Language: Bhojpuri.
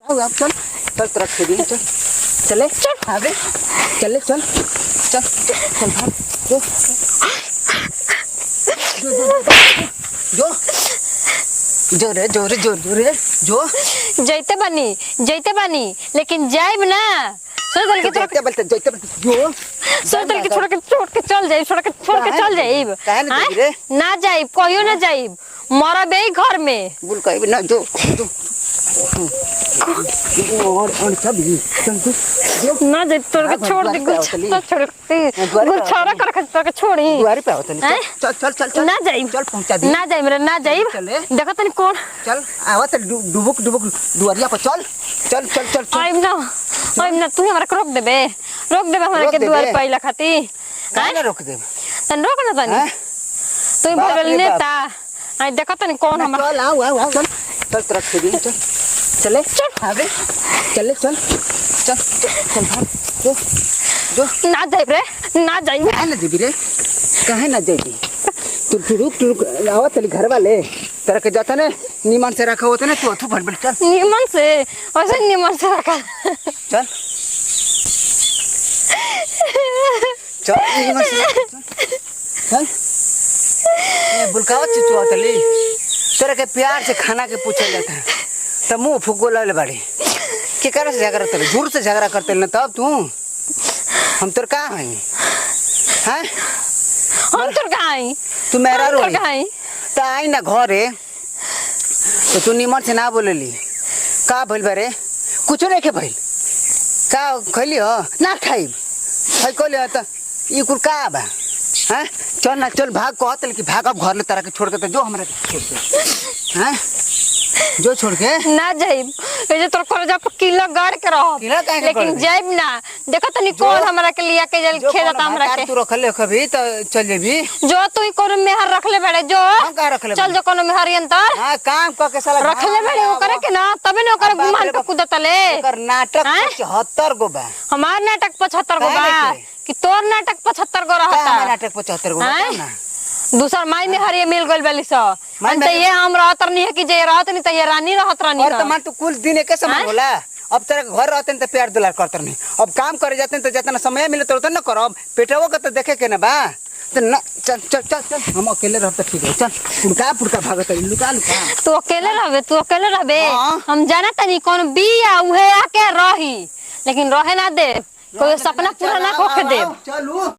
अब चल चल ट्रक से चल चले चल आगे चले चल चल चल भाग जो जो जो रे जो रे जो रे जो जैते बानी लेकिन जाइब ना सोचल के जैते बोलते जो सोचल के छोड़ के चल जाइब छोड़ के चल जाइब ना जाइब कहियो ना जाइब मरा बे घर में बोल कहिब ना जो और सब जो ना जाइब तोड़ के छोड़ दे छोड़ गुच्छारा कर छोड़ी दुआरी पे आवत नहीं चल चल चल चल ना जाइब चल पहुंचा दे ना जाइब रे ना जाइब देखो तनी कौन चल आवत डुबुक डुबुक दुआरिया पर चल चल चल चल आइब ना तू हमरा रोक देबे हमरा के दुआर पहिला खाती काहे ना रोक दे तन रोक ना तनी तू बोल नेता आई देखो तनी कौन हमरा चल आओ चल चल ट्रक से चल चले चल आगे चले चल चल चल भाग जो जो ना जाइब रे ना जाइब काहे ना देबी रे काहे ना देबी तू रुक आवत चली घर वाले तेरा के जाता ने नीमन से रखा होता ने तू भर चल नीमन से ऐसे नीमन से रखा चल चल नीमन से चल ए बुलकावा चिचुआ तली तेरा के प्यार से खाना के पूछे जाता है तो मुंह फुको ले बाड़ी के करे से झगड़ा करते दूर से झगड़ा करते न तब तू हम तोर का हई हैं हम तोर का हई तू मेरा रो हई त आई ना घरे तो तू निमन से ना बोलेली का भइल बारे कुछ नहीं के भइल का खइली हो ना खाई है कोले त ई कुल का बा हैं चल ना चल भाग कहतल कि भाग अब घर ले तारा के छोड़ के तो जो हमरा के छोड़ के हैं जो छोड़ के ना जाइब ए जे तोर कॉलेज पर किला गाड़ के रहो लेकिन जाइब ना देखो तनी कौन हमरा के लिया के जल खेलता हमरा के तू रखले खबी त चल जेबी जो तू ही कोनो मेहर रखले बड़े जो हम का रखले चल जो कोनो मेहर अंतर हां काम क के साला रखले बड़े ओकरे के ना तबे ने ओकरे गुमान पे कूदतले ओकर नाटक 75 गो बा हमार नाटक 75 गो बा कि तोर नाटक 75 गो रहता हमार नाटक 75 गो बा ना दूसर माई में हरिये मिल गइल बाली स मन त ये हम रहत नहीं है कि जे रहत नहीं त ये रानी रहत रानी और त मान तू कुल दिन के समय होला अब तेरे घर रहते त प्यार दुलार करत नहीं अब काम करे जाते त जितना समय मिले तो न करब पेटवो के त देखे के ना बा त न चल चल चल चल हम अकेले रहब त ठीक है चल पुड़का भागत लुका तू अकेले रहबे हम जाना तनी कौन बिया उहे आके रही लेकिन रहे ना दे कोई सपना पूरा ना होके दे चलू